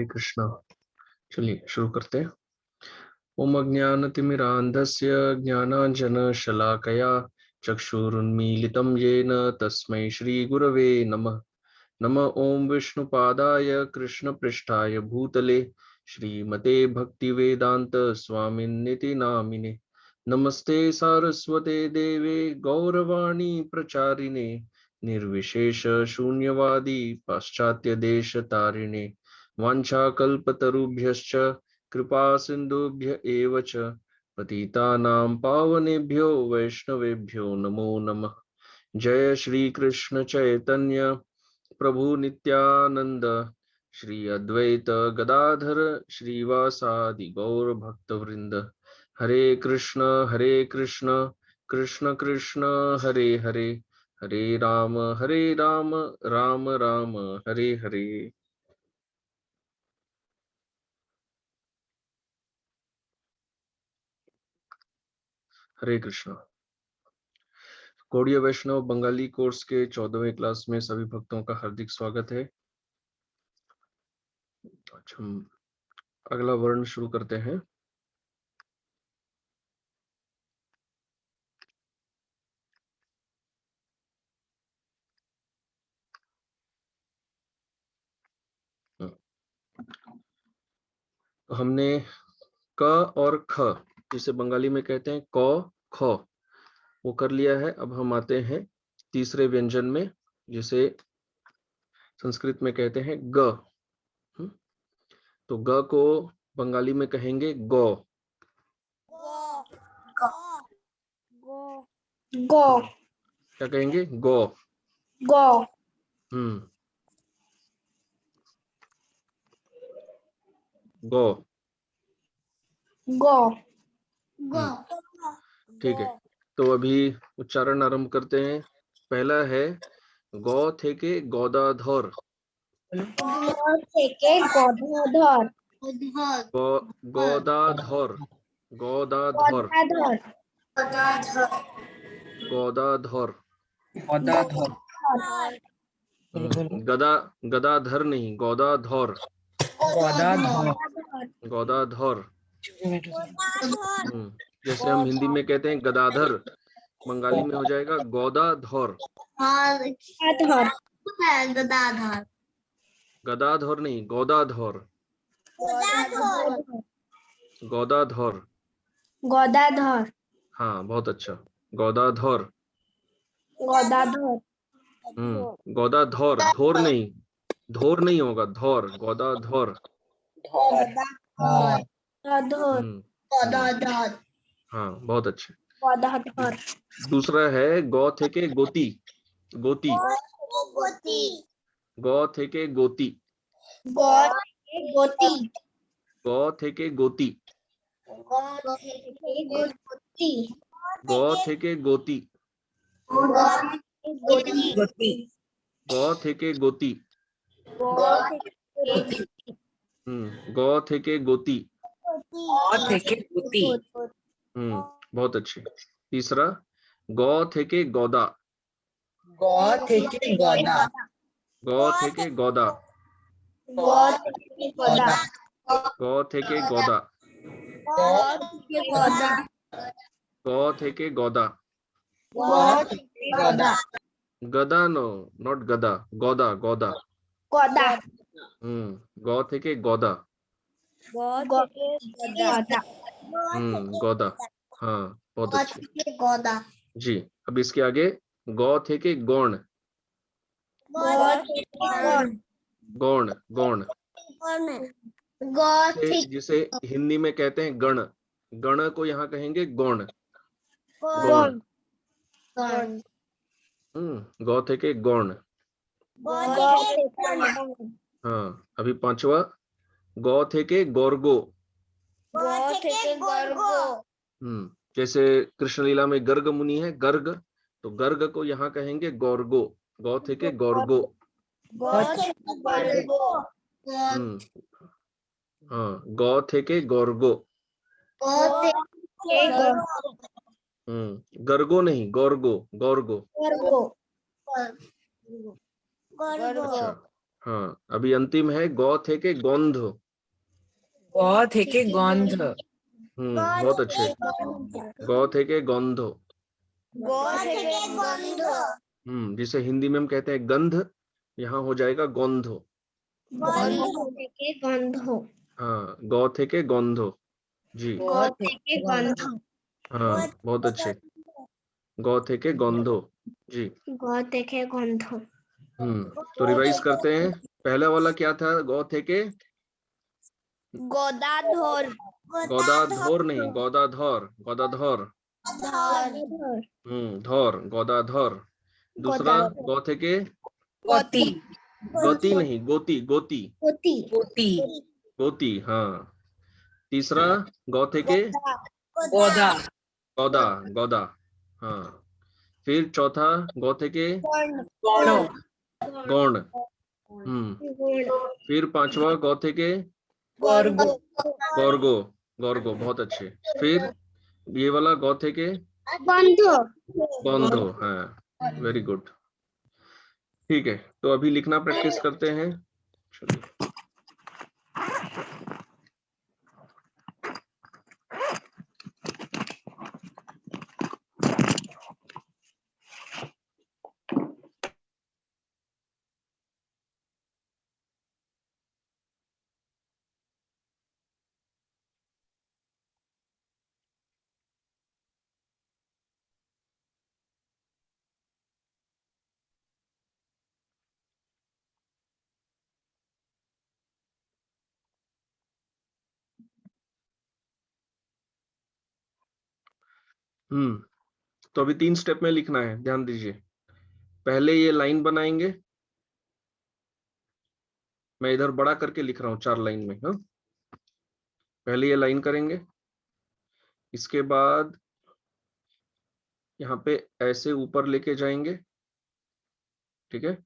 हरे कृष्णा। चलिए शुरू करते हैं। ओम अज्ञानतिमिरान्धस्य ज्ञानाञ्जनशलाकया चक्षुरुन्मीलितं येन तस्मै श्रीगुरवे नमः। नमः ओम विष्णुपादाय कृष्णपृष्ठाय भूतले श्रीमते भक्तिवेदांत स्वामिन्निति नामिने। नमस्ते सारस्वते देवे गौरवाणी प्रचारिणे निर्विशेष शून्यवादी पाश्चात्य देश तारिणे। वाञ्छाकल्पतरुभ्यश्च कृपा सिन्धुभ्य एव च पतितानां पावनेभ्यो वैष्णवेभ्यो नमो नमः। जय श्री कृष्ण चैतन्य प्रभु नित्यानंद श्री अद्वैत गदाधर श्रीवासादि गौर भक्तवृंद। हरे कृष्ण कृष्ण कृष्ण हरे हरे, हरे राम राम राम हरे हरे। हरे कृष्ण। गौड़ीय वैष्णव बंगाली कोर्स के 14वें क्लास में सभी भक्तों का हार्दिक स्वागत है। आज हम अगला वर्ण शुरू करते हैं। तो हमने क और ख, जिसे बंगाली में कहते हैं क ख, वो कर लिया है। अब हम आते हैं तीसरे व्यंजन में, जिसे संस्कृत में कहते हैं ग। तो ग को बंगाली में कहेंगे गौ। गौ। क्या कहेंगे? गौ। गौ। गौ। गौ। ठीक है, तो अभी उच्चारण आरंभ करते हैं। पहला है गौ थेके गोदाधर। गोदाधर गोदाधर गोदाधर। गदा गदाधर नहीं, गोदाधर। गोदाधर। जैसे हम हिंदी में कहते हैं गदाधर, बंगाली में हो जाएगा गोदाधर। गदाधर नहीं, गोदाधर। गोदाधर। गोदाधर। हाँ, बहुत अच्छा। गोदाधर। गोदाधर। गोदाधर, धोर नहीं, धोर नहीं होगा, धौर। गोदाधर। हाँ, बहुत अच्छे। दूसरा है गौ थेके गोती। गोती। गौ थेके गोती। गौ थेके गोती। गौ थेके गोती। गौ थेके गोती। गौ थेके गोती। बहुत अच्छे। तीसरा गौ थेके गौदा। गौ थेके गौदा। गौ थेके गौदा। गौ थेके गौदा। गदा नो, नॉट गदा, गौदा गौदा। गौ थेके गौदा। गौदा। हाँ, बहुत अच्छे जी। अब इसके आगे गौ थेके गौण। गौण गौण, जिसे हिंदी में कहते हैं गण। गण को यहाँ कहेंगे गौण। गौण। गौ थेके गौण। हाँ, अभी पांचवा गौ थेके गौरगो। जैसे कृष्ण लीला में गर्ग मुनि है, गर्ग, तो गर्ग को यहाँ कहेंगे गौरगो। गौ थेके गौरगो। हाँ, गौ थेके गौरगो। गर्गो नहीं, गौरगो। गौरगो। अच्छा, हाँ, अभी अंतिम है गौ थे के गोंध। ग थे के गंध, बहुत अच्छे। गौ थे के गोंधो। जिसे हिंदी में हम कहते हैं गंध, यहाँ हो जाएगा गोंधो। गंधो। हाँ, गौ थे के गोंधो। जी, ग थे के गंध, गंधो। हाँ बहुत अच्छे। गौ थे के गोंधो। जी। गौते के गंधो। तो रिवाइज करते हैं। पहला वाला क्या था? गौ थे के गोदाधर। गोदाधोर नहीं, गोदाधौर, गोदाधौर। धौर, गोदाधौर। दूसरा गोदाधर। गौ थे के गोती, गति नहीं, गोती, गोती, गोती। गोती, गोती। हाँ। तीसरा गौ थे के गोदा, गौदा, गौदा। हाँ। फिर चौथा गौ थे के गौण, गौण। फिर पांचवा गौ थे के गौरगो, गौरगो, गौरगो। बहुत अच्छे। फिर ये वाला गौ थे के गंधो। गौंधो। हाँ, वेरी गुड। ठीक है, तो अभी लिखना प्रैक्टिस करते हैं। चलिए। तो अभी 3 स्टेप में लिखना है, ध्यान दीजिए। पहले ये लाइन बनाएंगे। मैं इधर बड़ा करके लिख रहा हूँ 4 लाइन में। हाँ, पहले ये लाइन करेंगे। इसके बाद यहाँ पे ऐसे ऊपर लेके जाएंगे। ठीक है।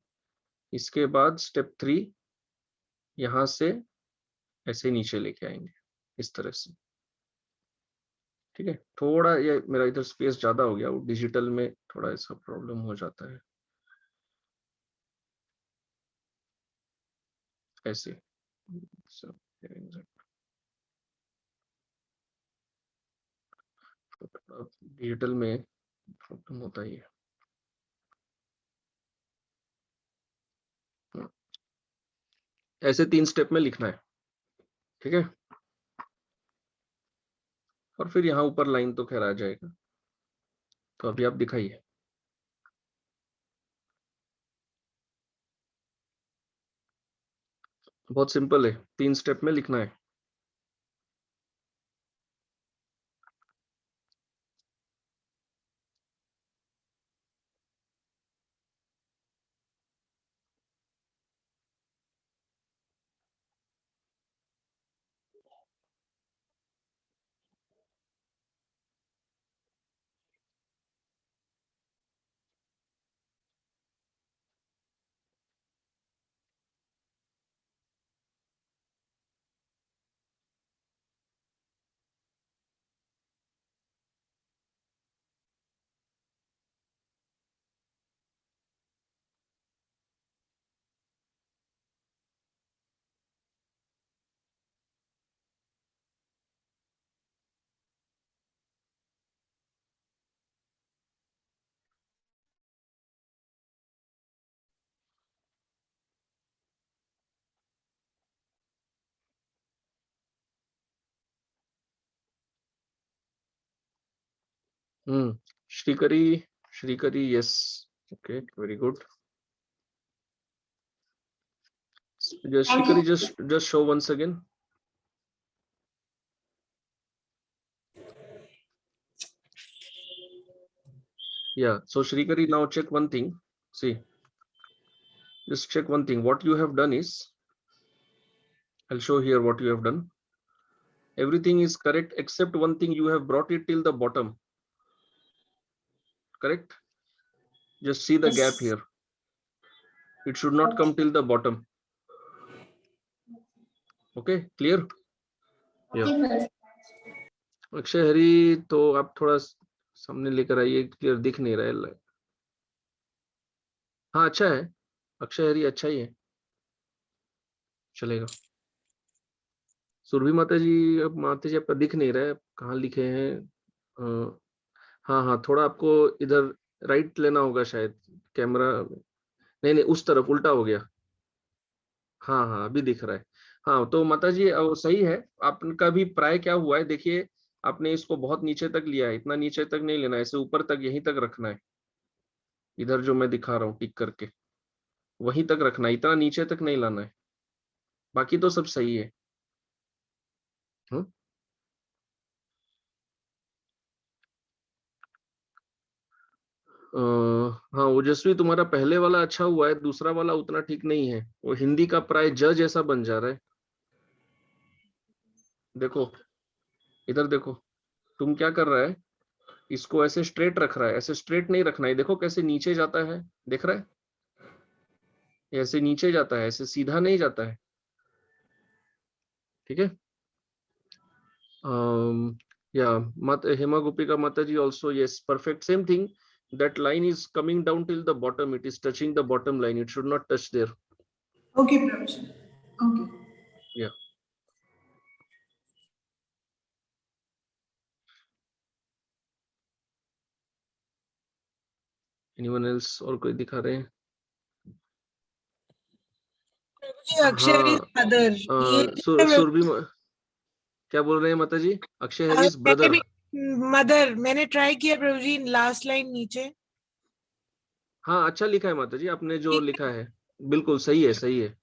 इसके बाद स्टेप 3 यहाँ से ऐसे नीचे लेके आएंगे, इस तरह से। ठीक है। थोड़ा ये मेरा इधर स्पेस ज्यादा हो गया, वो डिजिटल में थोड़ा ऐसा प्रॉब्लम हो जाता है। ऐसे डिजिटल में प्रॉब्लम होता ही है। ऐसे 3 स्टेप में लिखना है। ठीक है। और फिर यहाँ ऊपर लाइन तो खैर आ जाएगा। तो अभी आप दिखाइए। बहुत सिंपल है, 3 स्टेप में लिखना है। Shrikari, Shrikari, yes. Okay, very good. Shikari, just show once again. Yeah, so Shrikari, now check one thing. See, just check one thing. What you have done is, I'll show here what you have done. Everything is correct except one thing, you have brought it till the bottom. Correct? Just see the gap here. It should not come till the bottom. Okay, clear? Yeah. Akshay Hari, तो आप थोड़ा सामने लेकर आइए, clear दिख नहीं रहा है। हाँ, अच्छा है, अक्षय हरी अच्छा ही है। चलेगा। सुरभि माता जी, अब माता जी आपका दिख नहीं रहा है, कहाँ लिखे हैं? हाँ हाँ, थोड़ा आपको इधर राइट लेना होगा शायद कैमरा। नहीं नहीं, उस तरफ उल्टा हो गया। हाँ हाँ, अभी दिख रहा है। हाँ तो माता जी सही है। आपका भी प्राय क्या हुआ है, देखिए आपने इसको बहुत नीचे तक लिया है, इतना नीचे तक नहीं लेना है, इसे ऊपर तक यहीं तक रखना है। इधर जो मैं दिखा रहा हूँ टिक करके वहीं तक रखना है, इतना नीचे तक नहीं लाना है। बाकी तो सब सही है। हम्म। हाँ ओजस्वी, तुम्हारा पहले वाला अच्छा हुआ है, दूसरा वाला उतना ठीक नहीं है, वो हिंदी का प्राय ज जैसा बन जा रहा है। देखो इधर देखो, तुम क्या कर रहा है, इसको ऐसे स्ट्रेट रख रहा है, ऐसे स्ट्रेट नहीं रखना है, देखो कैसे नीचे जाता है, देख रहा है? ऐसे नीचे जाता है, ऐसे सीधा नहीं जाता है। ठीक है। या मत हेमा गोपिका माता जी also, yes, perfect, same thing. That line is coming down till the bottom, it is touching the bottom line, it should not touch there. Okay, Prabhu. Okay. Yeah. Anyone else? और कोई दिखा रहे हैं? जी अक्षर इज मदर, ये सुरभि क्या बोल रहे हैं माता जी? अक्षय है इज ब्रदर। मदर मैंने ट्राई किया प्रभु जी, लास्ट लाइन नीचे। हाँ अच्छा लिखा है माता जी, आपने जो लिखा है बिल्कुल सही है, सही है।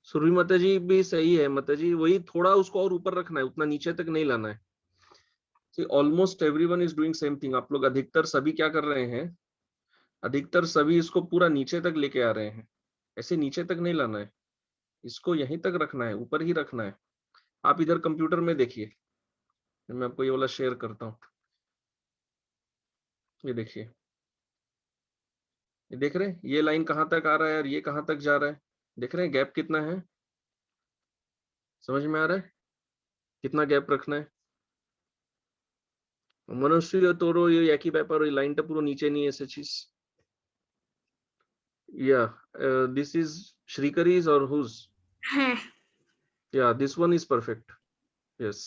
सुरभि माता जी भी सही है माता जी, वही थोड़ा उसको और ऊपर रखना है, उतना नीचे तक नहीं लाना है। Almost everyone is doing same thing, आप लोग अधिकतर सभी क्या कर रहे हैं, अधिकतर सभी इसको पूरा नीचे तक लेके आ रहे हैं, ऐसे नीचे तक नहीं लाना है, इसको यहीं तक रखना है, ऊपर ही रखना है। आप इधर कंप्यूटर में देखिए, मैं आपको ये वाला शेयर करता हूँ, ये देखिए, ये देख रहे हैं ये लाइन कहाँ तक आ रहा है और ये कहाँ तक जा रहा है, देख रहे हैं गैप कितना है? समझ में आ रहा है कितना गैप रखना है? मनुष्य तोरो ये একই ব্যাপার, ওই লাইনটা পুরো নিচে নিয়ে এসেছিস। Yeah, this is Shrikari's or whose? हाँ Yeah, this one is perfect. Yes.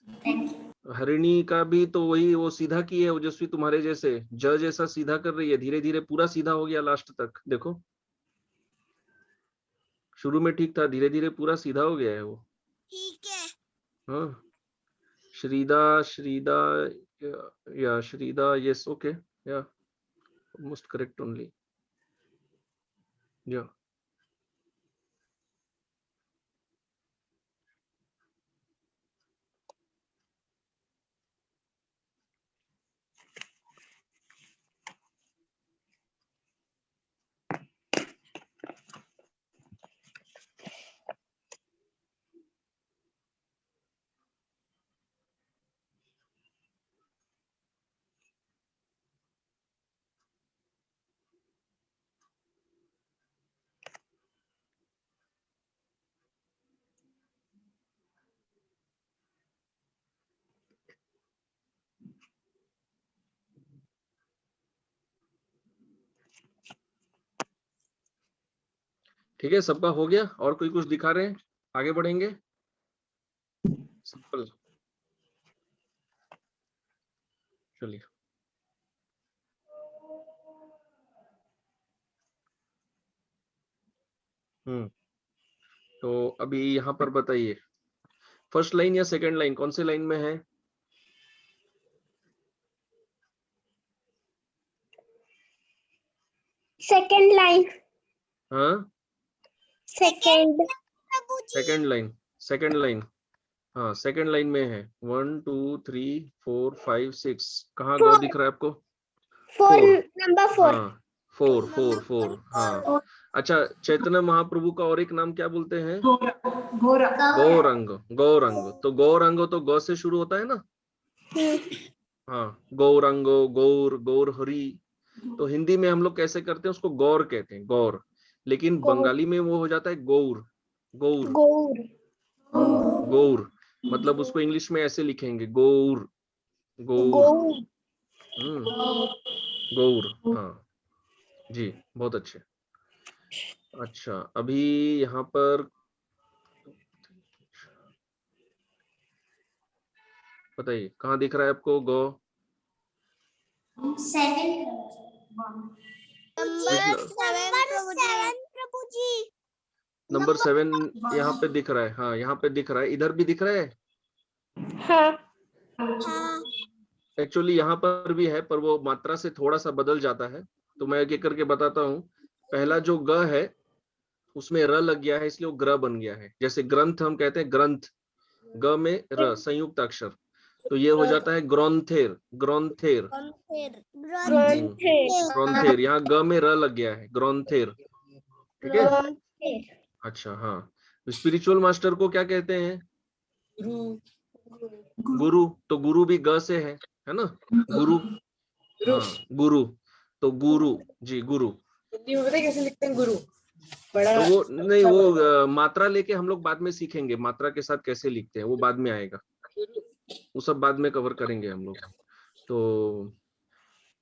thank you. हरिणी का भी तो वही, वो सीधा की है ओजस्वी, तुम्हारे जैसे ज जैसा सीधा कर रही है, धीरे धीरे पूरा सीधा हो गया लास्ट तक, देखो शुरू में ठीक था, धीरे धीरे पूरा सीधा हो गया है वो। ठीक है। हाँ श्रीदा, श्रीदा, या श्रीदा, यस ओके, या ऑलमोस्ट करेक्ट ओनली, या ठीक है, सबका हो गया? और कोई कुछ दिखा रहे हैं? आगे बढ़ेंगे। सिंपल, चलिए। तो अभी यहाँ पर बताइए, फर्स्ट लाइन या सेकंड लाइन, कौन से लाइन में है? Second line. हाँ second. Second line, second line, हाँ सेकंड लाइन में है। 1 2 3 4 5 6, कहाँ गौ दिख रहा है आपको? Four, 4, number 4। हाँ 4 4 4, हाँ। अच्छा, चैतन्य महाप्रभु का और एक नाम क्या बोलते हैं? Gora. गौरंग, गौरंग, तो गौरंग तो गौ से शुरू होता है ना? हाँ गौरंगो, गौर, गौर हरि, तो हिंदी में हम लोग कैसे करते हैं उसको, गौर कहते हैं, गौर, लेकिन बंगाली में वो हो जाता है गौर, गौर। गौर। गौर मतलब उसको इंग्लिश में ऐसे लिखेंगे, गौर, गौर। गौर। गौर, हाँ जी, बहुत अच्छे। अच्छा, अभी यहाँ पर बताइए कहाँ दिख रहा है आपको गो? नंबर 7 प्रभु जी। नंबर 7 यहाँ पे दिख रहा है। हाँ, यहाँ पे दिख रहा है, इधर भी दिख रहा है। हाँ। एक्चुअली यहाँ पर भी है, पर वो मात्रा से थोड़ा सा बदल जाता है, तो मैं एक एक करके बताता हूँ। पहला जो ग है उसमें र लग गया है, इसलिए वो ग्र बन गया है। जैसे ग्रंथ हम कहते हैं ग्रंथ, ग में र संयुक्त अक्षर, तो ये हो जाता है ग्रंथेर। ग्रंथेर, ग्रंथेर। यहाँ ग में र लग गया है, ग्रंथेर। ठीक है। अच्छा, हाँ। स्पिरिचुअल मास्टर को क्या कहते हैं? गुरु। तो गुरु भी ग से है ना? गुरु। हाँ, गुरु। तो गुरु जी, गुरु। हिंदी में पता है कैसे लिखते हैं गुरु? बड़ा तो वो नहीं, वो मात्रा लेके हम लोग बाद में सीखेंगे, मात्रा के साथ कैसे लिखते हैं वो बाद में आएगा, वो सब बाद में कवर करेंगे हम लोग। तो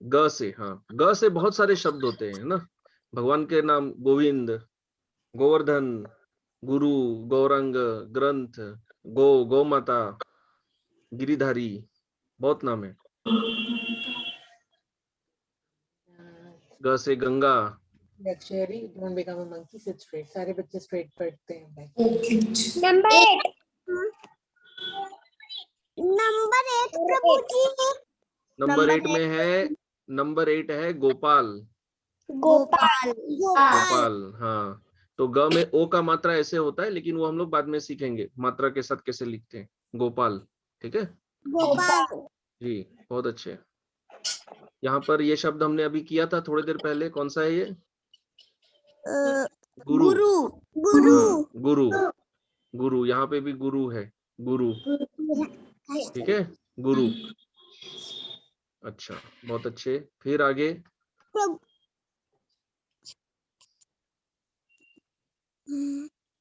ग से, हाँ, ग से बहुत सारे शब्द होते हैं ना। भगवान के नाम गोविंद, गोवर्धन, गुरु, गौरंग, ग्रंथ, गौ माता, गिरिधारी, बहुत नाम है। ग से Ganga. Luxury, don't become a monkey, sit straight. सारे बच्चे straight पढ़ते हैं भाई। नंबर 8 प्रभु जी। नंबर 8 में है, नंबर 8 है गोपाल। गोपाल। गोपाल, हाँ। तो ग में ओ का मात्रा ऐसे होता है, लेकिन वो हम लोग बाद में सीखेंगे मात्रा के साथ कैसे लिखते हैं। गोपाल, ठीक है गोपाल जी, बहुत अच्छे। यहाँ पर ये शब्द हमने अभी किया था थोड़ी देर पहले, कौन सा है ये? गुरु। हाँ, गुरु। गुरु, यहाँ पे भी गुरु है, गुरु। ठीक है, गुरु। अच्छा, बहुत अच्छे। फिर आगे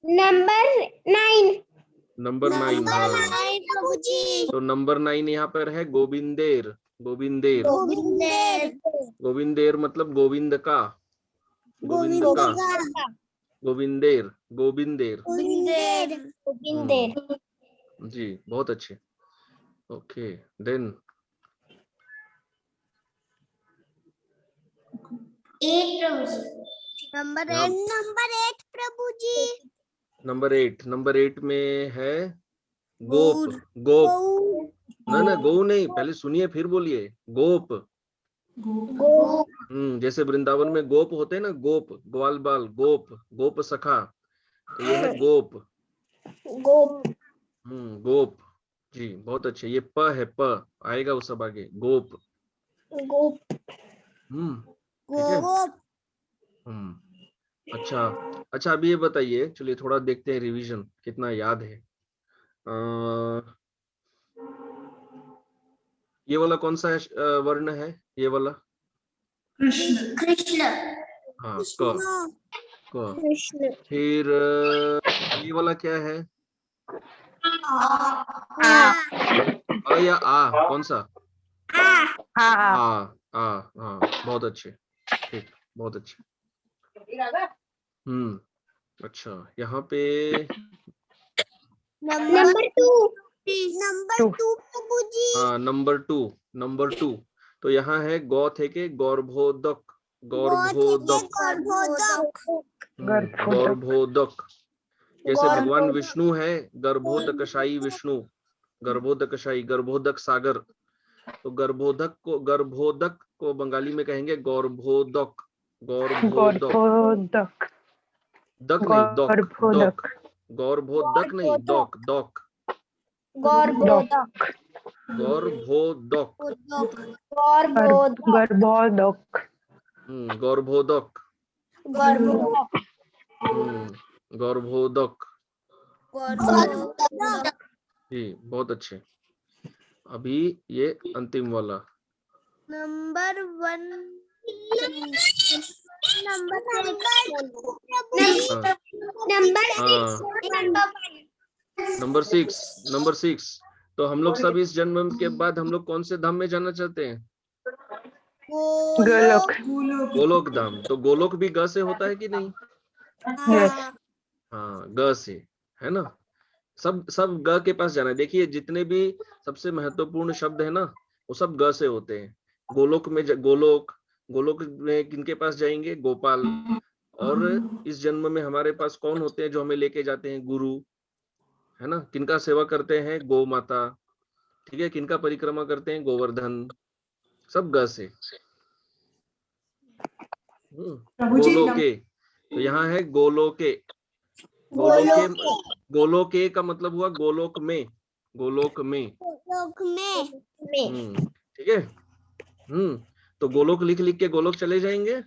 नंबर 9। नंबर 9। हाँ, प्रभु जी। तो नंबर 9 यहाँ पर है गोविंदेर। गोविंदेर, गोविंदेर मतलब गोविंद का, गोविंद का, गोविंदेर, गोविंदेर जी, बहुत अच्छे। ओके, देन 8 प्रभु जी। नंबर 8 में है गोप। गोप, ना गौ नहीं, पहले सुनिए फिर बोलिए। गोप। जैसे वृंदावन में गोप होते हैं ना, गोप, ग्वाल बाल, गोप, गोप सखा, तो ये है गोप। गोप जी, बहुत अच्छे। ये प है, प आएगा वो सब आगे, गोप। ठीक है। अच्छा, अच्छा, अभी ये बताइए, चलिए थोड़ा देखते हैं रिवीजन कितना याद है। ये वाला कौन सा वर्ण है? ये वाला कृष्ण। हाँ, क। फिर ये वाला क्या है? अ या आ, कौन सा? हाँ, बहुत अच्छे, ठीक, बहुत अच्छे। अच्छा, यहाँ पे नंबर 2 प्रभु जी। हाँ, नंबर 2। तो यहाँ है गौ थे के गौरभोदक, गौरभोदक, गौरभोदक। जैसे भगवान विष्णु है गर्भोदकशाई विष्णु, गर्भोदकशाई, गर्भोदक सागर। तो गर्भोदक को बंगाली में कहेंगे गौरभोदक, गौरभोदक। दक नहीं, दोक, दोक, गौरभोदक नहीं, दोक, दोक, गौरभोदक, गौरभोदक, गौरभोदक जी, बहुत अच्छे। अभी ये अंतिम वाला नंबर 1 नंबर 6। तो हम लोग सब इस जन्म के बाद हम लोग कौन से धाम में जाना चाहते हैं? गोलोक। गोलोक धाम। तो गोलोक भी ग से होता है कि नहीं? हाँ, हाँ, ग से, है ना। सब ग के पास जाना है। देखिए जितने भी सबसे महत्वपूर्ण शब्द है ना, वो सब ग से होते हैं। गोलोक में गोलोक में किनके पास जाएंगे? गोपाल। और इस जन्म में हमारे पास कौन होते हैं जो हमें लेके जाते हैं? गुरु, है ना। किनका सेवा करते हैं? गौ माता, ठीक है। किनका परिक्रमा करते हैं? गोवर्धन। सब ग से। प्रभु जी गोलोके, तो यहाँ है गोलोके। गोलोके, गोलोके का मतलब हुआ गोलोक में, गोलोक में। गोलोक में ठीक है। तो गोलोक लिख लिख के गोलोक चले जाएंगे,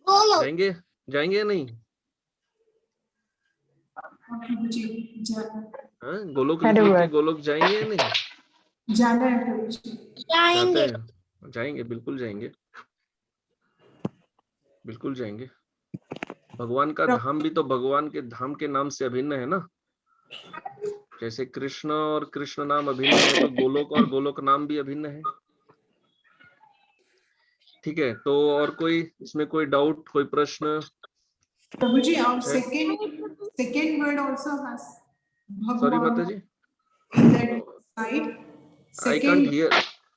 गोलोक जाएंगे जाएंगे या नहीं? प्रभु जी हाँ, गोलोक लिख लिख के गोलोक जाएंगे या नहीं? जाना है प्रभु जी। जाते जाएंगे। हैं, जाएंगे, बिल्कुल जाएंगे, बिल्कुल जाएंगे। भगवान का धाम भी तो भगवान के धाम के नाम से अभिन्न है ना। जैसे कृष्ण और कृष्ण नाम अभिन्न है, तो गोलोक और गोलोक नाम भी अभिन्न है। ठीक है, तो और कोई इसमें कोई डाउट, कोई प्रश्न? प्रभु जी और है? second word also has sorry Bhagwan माता जी, in that side. I can't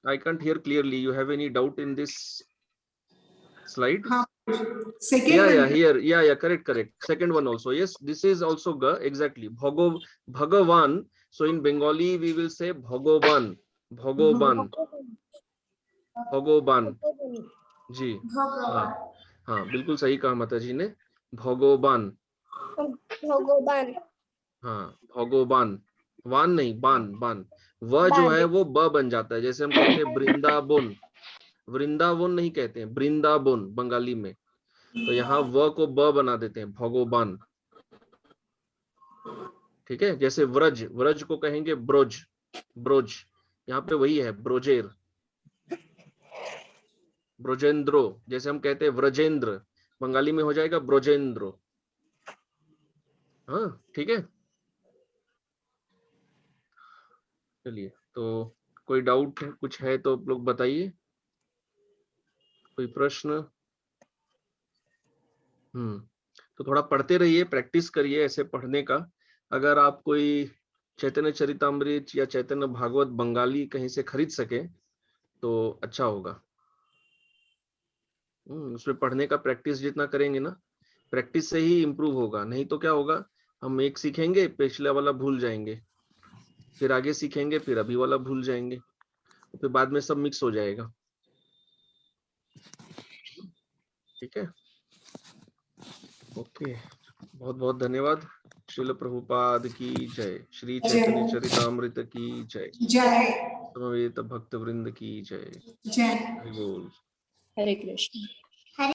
Second, hear clearly. You have any doubt in this slide? हाँ, second Yeah, one. here, yeah, correct. Second one also, yes, this is also ga, exactly. Bhagavan. So in Bengali we will say Bhagavan, Bhagavan, Bhagavan जी। हाँ हाँ, बिल्कुल सही कहा माता जी ने, भगवान। भगवान। हाँ, भगवान, वान नहीं, बान। वह जो है वो ब बन जाता है। जैसे हम कहते हैं वृंदावन, वृंदावन नहीं कहते हैं, वृंदावन बंगाली में। तो यहाँ व को ब बना देते हैं, भगवान। ठीक है। जैसे व्रज को कहेंगे ब्रोज, ब्रोज। यहाँ पे वही है, ब्रोजेर, ब्रोजेंद्रो। जैसे हम कहते हैं व्रजेंद्र, बंगाली में हो जाएगा ब्रोजेंद्रो। हाँ, ठीक है। चलिए, तो कोई डाउट कुछ है तो आप लोग बताइए, कोई प्रश्न? तो थोड़ा पढ़ते रहिए, प्रैक्टिस करिए ऐसे पढ़ने का। अगर आप कोई चैतन्य चरितामृत या चैतन्य भागवत बंगाली कहीं से खरीद सके तो अच्छा होगा। उसमें पढ़ने का प्रैक्टिस जितना करेंगे ना, प्रैक्टिस से ही इम्प्रूव होगा। नहीं तो क्या होगा, हम एक सीखेंगे, पिछले वाला भूल जाएंगे, फिर आगे सीखेंगे, फिर अभी वाला भूल जाएंगे, फिर बाद में सब मिक्स हो जाएगा। ठीक है, ओके, बहुत बहुत धन्यवाद। श्रील प्रभुपाद की जय, श्री चैतन्य चरितामृत की जय, जय, समवेत भक्त वृंद की जय। जय। हरि बोल। हरे कृष्ण।